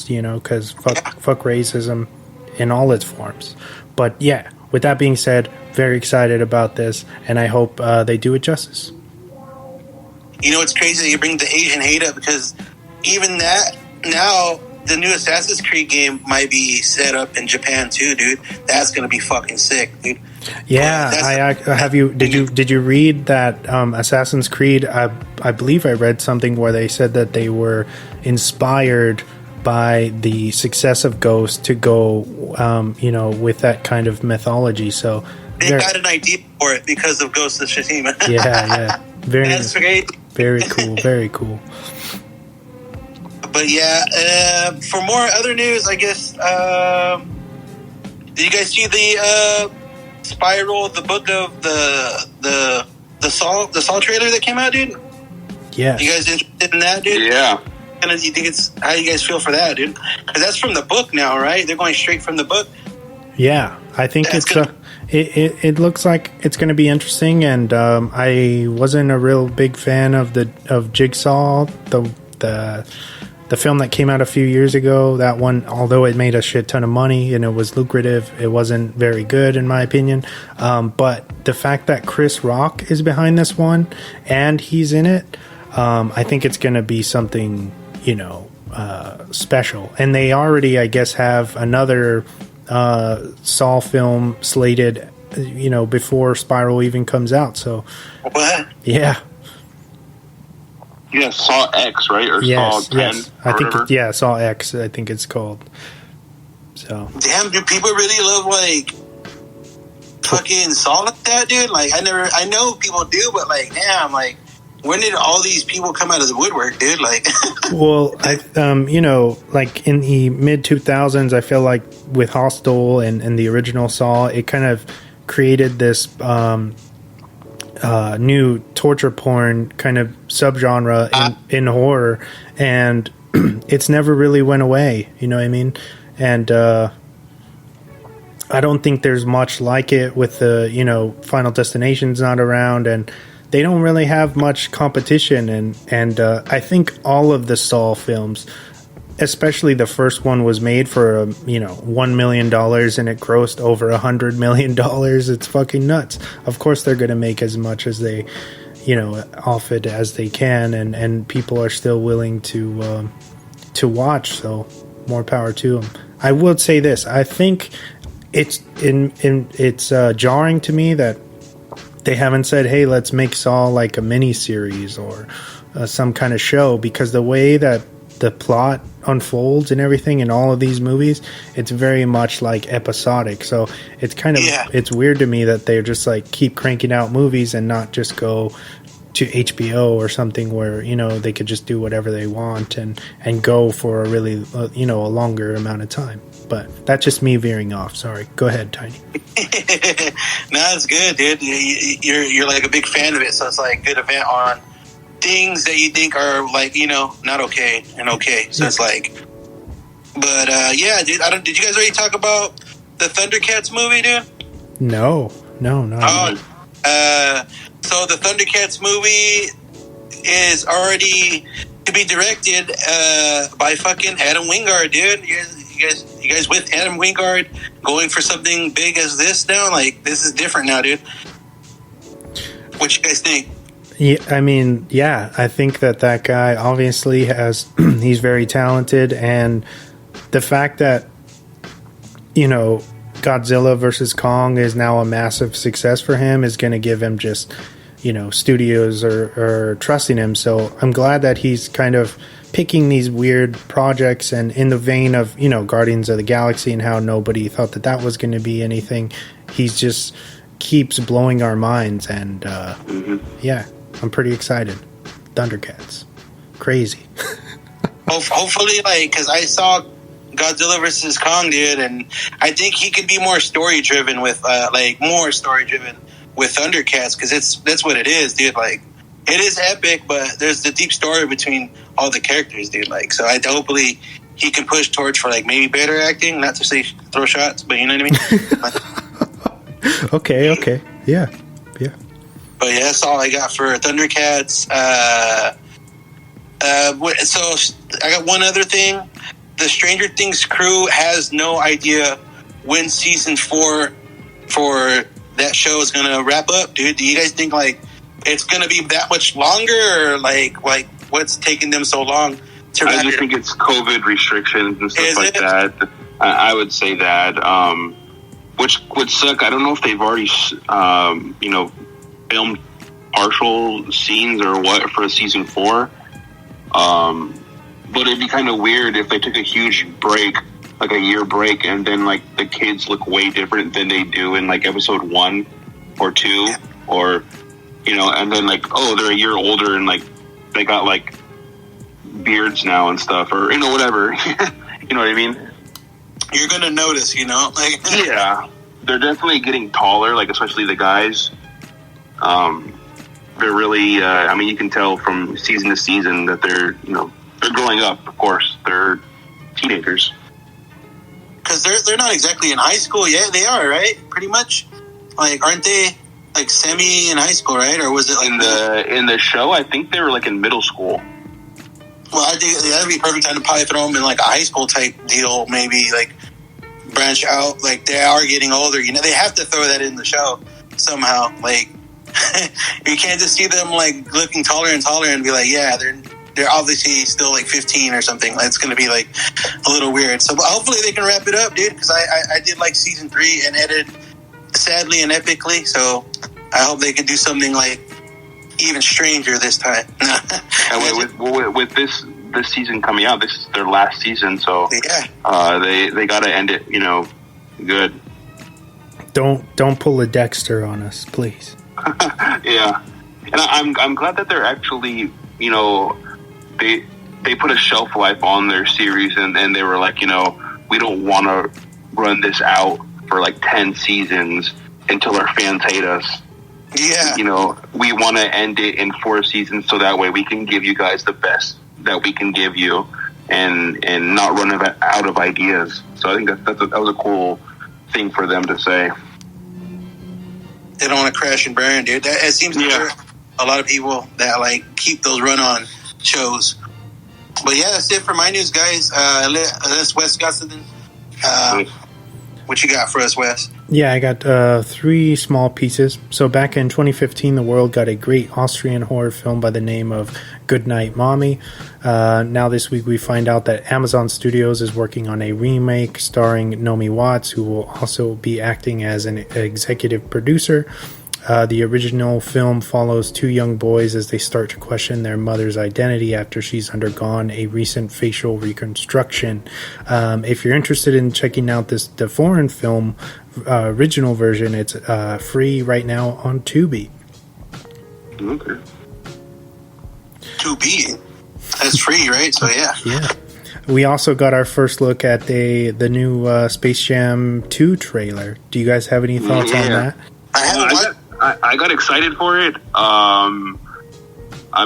because fuck racism in all its forms. But yeah, with that being said, very excited about this, and I hope they do it justice. You know, it's crazy that you bring the Asian hate up, because even that, now the new Assassin's Creed game might be set up in Japan too, dude. That's gonna be fucking sick, dude. Yeah, did you read that Assassin's Creed? I believe I read something where they said that they were inspired by the success of Ghost to go, with that kind of mythology. So they got an idea for it because of Ghost of Tsushima. yeah, that's great. Very cool, very cool. But yeah, for more other news, I guess. Did you guys see the Spiral, the book of the Saw trailer that came out, dude? Yeah. You guys interested in that, dude? Yeah. And you think how do you guys feel for that, dude? Because that's from the book now, right? They're going straight from the book. Yeah, I think it looks like it's going to be interesting, and I wasn't a real big fan of Jigsaw, the film that came out a few years ago. That one, although it made a shit ton of money and it was lucrative, it wasn't very good in my opinion. But the fact that Chris Rock is behind this one and he's in it, I think it's going to be something, special. And they already, I guess, have another Saw film slated, before Spiral even comes out. So, what? Yeah. Yeah, Saw X, right? Or yes, Saw 10? Yes. I think Saw X, I think it's called. So. Damn, do people really love, like, fucking Saw like that, dude? Like, I know people do, but, like, damn, like, when did all these people come out of the woodwork, dude? Like, well, like in the mid 2000s, I feel like with Hostel and the original Saw, it kind of created this new torture porn kind of subgenre in horror, and it's never really went away. You know what I mean? And I don't think there's much like it with the Final Destination's not around, and they don't really have much competition. And I think all of the Saw films, especially the first one, was made for $1 million and it grossed over $100 million. It's fucking nuts. Of course they're going to make as much as they off it as they can, and people are still willing to watch, so more power to them. I will say this, I think it's jarring to me that they haven't said, hey, let's make Saw like a mini series or some kind of show, because the way that the plot unfolds and everything in all of these movies, it's very much like episodic. So it's kind of it's weird to me that they're just like keep cranking out movies and not just go to HBO or something where they could just do whatever they want and go for a really a longer amount of time. But that's just me veering off. Sorry. Go ahead, Tiny. No, it's good, dude. You're like a big fan of it, so it's like good event on things that you think are like not okay and okay. So it's like, but yeah, dude. Did you guys already talk about the Thundercats movie, dude? No, not. So the Thundercats movie is already to be directed by fucking Adam Wingard, dude. You guys with Adam Wingard going for something big as this now? Like, this is different now, dude. What you guys think? Yeah, I mean, I think that guy obviously he's very talented, and the fact that Godzilla versus Kong is now a massive success for him is going to give him just studios are trusting him. So I'm glad that he's kind of picking these weird projects, and in the vein of Guardians of the Galaxy and how nobody thought that was going to be anything. He's just keeps blowing our minds, and I'm pretty excited. Thundercats, crazy. Hopefully, because I saw Godzilla vs. Kong, dude, and I think he could be more story driven with with Thundercats, because that's what it is, dude. Like, it is epic, but there's the deep story between all the characters, dude. Like, so hopefully he can push towards for like maybe better acting, not to say throw shots, but you know what I mean. Okay, yeah. But yeah, that's all I got for Thundercats. So I got one other thing. the Stranger Things crew has no idea when season 4 for that show is gonna wrap up, dude. Do you guys think like it's gonna be that much longer, or like what's taking them so long to wrap I just think it's COVID restrictions and stuff like that. I would say that, which would suck. I don't know if they've already, filmed partial scenes or what for season 4. But it'd be kind of weird if they took a huge break, like a year break, and then like the kids look way different than they do in like episode 1 or 2, or and then like, oh, they're a year older and like they got like beards now and stuff, or whatever. You know what I mean? You're gonna notice, like yeah, they're definitely getting taller, like especially the guys. They're really, you can tell from season to season that they're growing up. Of course, they're teenagers. Because they're not exactly in high school yet. They are, right? Pretty much. Like, aren't they like semi in high school, right? Or was it like in the show? I think they were like in middle school. Well, I think that'd be a perfect time to probably throw them in like a high school type deal. Maybe like branch out. Like they are getting older. They have to throw that in the show somehow. Like you can't just see them like looking taller and taller and be like, yeah, they're obviously still like 15 or something. It's going to be like a little weird. So hopefully they can wrap it up, dude, because I did like season 3 and edited sadly and epically. So I hope they can do something like even stranger this time. with this season coming out, this is their last season. So yeah, they got to end it, good. Don't pull a Dexter on us, please. Yeah, and I'm glad that they're actually, they put a shelf life on their series, and they were like, we don't want to run this out for like 10 seasons until our fans hate us. Yeah, we want to end it in 4 seasons so that way we can give you guys the best that we can give you, and not run out of ideas. So I think that was a cool thing for them to say. They don't want to crash and burn, dude. It seems to hurt a lot of people that like keep those run-on shows. But yeah, that's it for my news, guys. Unless Wes got something. What you got for us, Wes? Yeah, I got 3 small pieces. So back in 2015, the world got a great Austrian horror film by the name of Goodnight Mommy. Now this week we find out that Amazon Studios is working on a remake starring Naomi Watts, who will also be acting as an executive producer. The original film follows 2 young boys as they start to question their mother's identity after she's undergone a recent facial reconstruction. If you're interested in checking out the foreign film original version, it's free right now on Tubi. Okay. Tubi. That's free, right? So yeah. Yeah. We also got our first look at the new Space Jam 2 trailer. Do you guys have any thoughts on that? I got excited for it.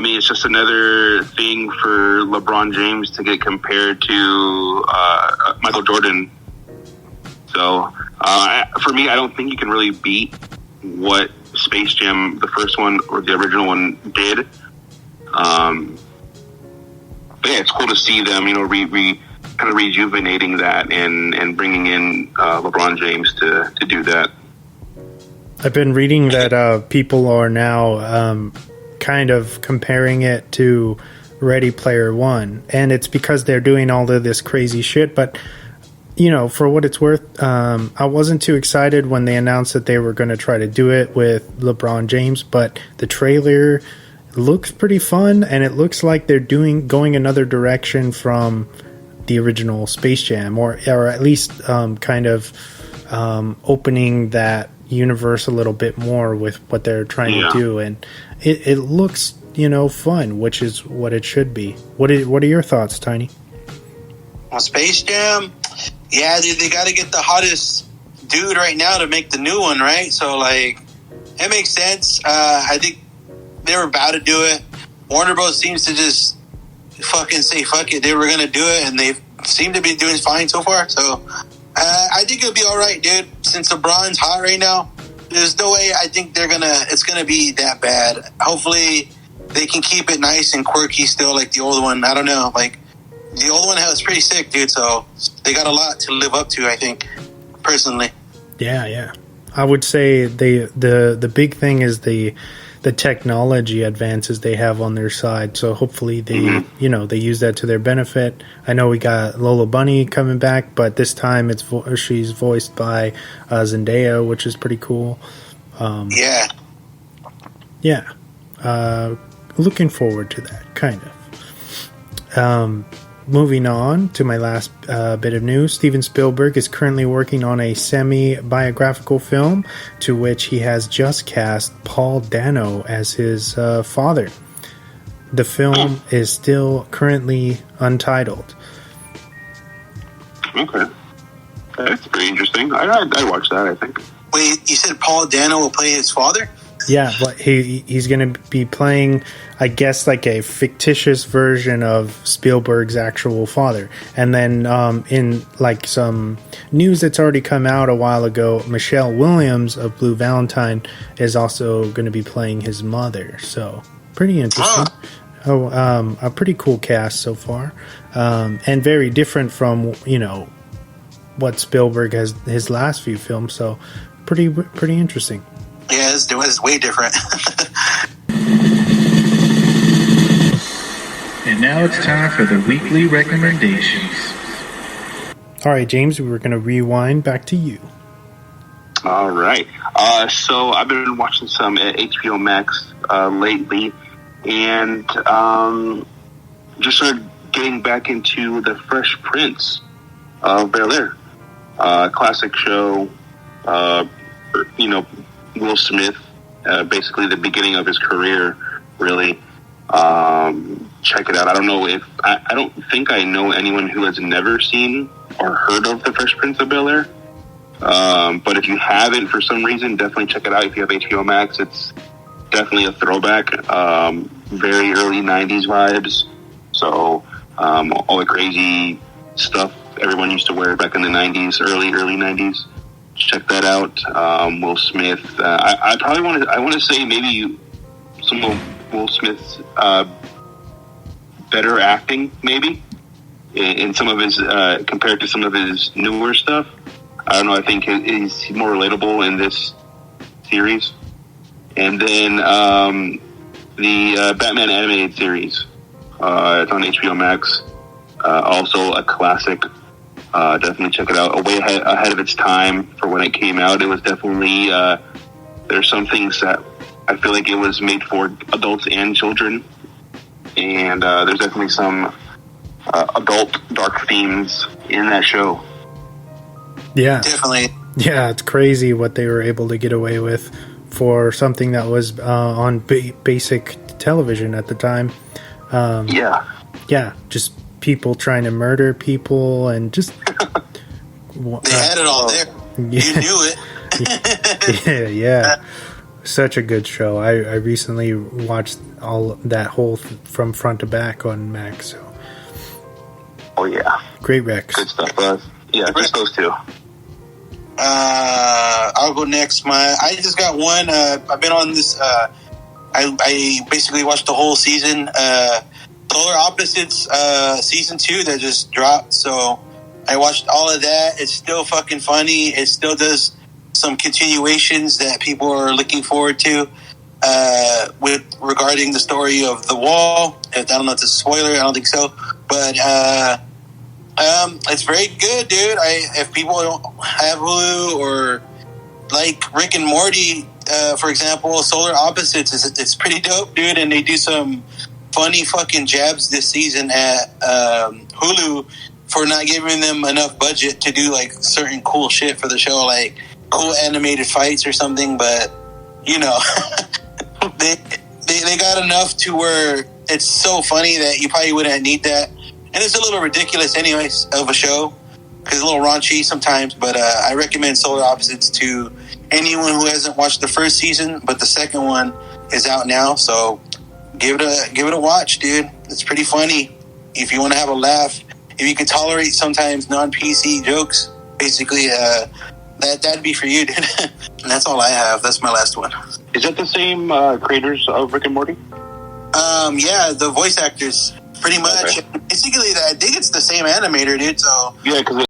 It's just another thing for LeBron James to get compared to Michael Jordan. So, for me, I don't think you can really beat what Space Jam, the first one or the original one, did. But yeah, it's cool to see them, kind of rejuvenating that and bringing in LeBron James to do that. I've been reading that people are now kind of comparing it to Ready Player One, and it's because they're doing all of this crazy shit. But for what it's worth, I wasn't too excited when they announced that they were going to try to do it with LeBron James. But the trailer looks pretty fun, and it looks like they're going another direction from the original Space Jam, or at least kind of opening that universe a little bit more with what they're trying to do, and it looks fun, which is what it should be. What are your thoughts, Tiny? On Space Jam, yeah, dude, they got to get the hottest dude right now to make the new one, right? So like, it makes sense. I think they were about to do it. Warner Bros. Seems to just fucking say fuck it. They were gonna do it, and they seem to be doing fine so far. So I think it'll be all right, dude. Since LeBron's hot right now, there's no way I think it's gonna be that bad. Hopefully, they can keep it nice and quirky still, like the old one. I don't know, like The old one was pretty sick, dude. So they got a lot to live up to, I think, personally. Yeah. I would say the big thing is the technology advances they have on their side. So hopefully they they use that to their benefit. I know we got Lola Bunny coming back, but this time she's voiced by Zendaya, which is pretty cool. Yeah. Looking forward to that, kind of. Moving on to my last bit of news, Steven Spielberg is currently working on a semi-biographical film to which he has just cast Paul Dano as his father. The film is still currently untitled. Okay. That's pretty interesting. I'd watch that, I think. Wait, you said Paul Dano will play his father? Yeah, but he's going to be playing, I guess, like a fictitious version of Spielberg's actual father. And then in like some news that's already come out a while ago, Michelle Williams of Blue Valentine is also going to be playing his mother. So pretty interesting. A pretty cool cast so far, and very different from what Spielberg has his last few films. So pretty interesting. Yeah, it's way different. And now it's time for the weekly recommendations. All right, James, we were going to rewind back to you. All right. So I've been watching some HBO Max lately, and just started getting back into the Fresh Prince of Bel-Air. Classic show, Will Smith, basically the beginning of his career, really. Check it out. I don't know I don't think I know anyone who has never seen or heard of the Fresh Prince of Bel-Air. But if you haven't, for some reason, definitely check it out. If you have HBO Max, it's definitely a throwback. Very early 90s vibes. So, all the crazy stuff everyone used to wear back in the 90s, early 90s. Check that out. Will Smith. I want to say maybe some of Will Smith's better acting, maybe in some of his compared to some of his newer stuff. I don't know. I think he's more relatable in this series. And then the Batman animated series. It's on HBO Max. Also a classic. Definitely check it out. Way ahead of its time for when it came out. It was definitely there's some things that I feel like it was made for adults and children, and there's definitely some adult dark themes in that show. Yeah, definitely. Yeah, it's crazy what they were able to get away with for something that was on basic television at the time. Yeah, just people trying to murder people and just they had it all there. Yeah. You knew it. yeah. Such a good show. I recently watched all that whole from front to back on Max. So. Oh yeah, great Rex. Good stuff. Yeah, just those two. I'll go next. I just got one. I've been on this. I basically watched the whole season. Solar Opposites season 2 that just dropped. So I watched all of that. It's still fucking funny. It still does some continuations that people are looking forward to regarding the story of The Wall. I don't know if it's a spoiler. I don't think so. But it's very good, dude. If people don't have Hulu or like Rick and Morty, for example, Solar Opposites, it's pretty dope, dude. And they do some funny fucking jabs this season at Hulu for not giving them enough budget to do like certain cool shit for the show, like cool animated fights or something. But they got enough to where it's so funny that you probably wouldn't need that. And it's a little ridiculous anyways of a show because it's a little raunchy sometimes. But I recommend Solar Opposites to anyone who hasn't watched the first season, but the second one is out now, so give it a watch, dude. It's pretty funny. If you want to have a laugh, if you can tolerate sometimes non-PC jokes, basically, that'd be for you, dude. And that's all I have. That's my last one. Is that the same creators of Rick and Morty? Yeah, the voice actors Pretty much. Okay. Basically, I think it's the same animator, dude. So Yeah, because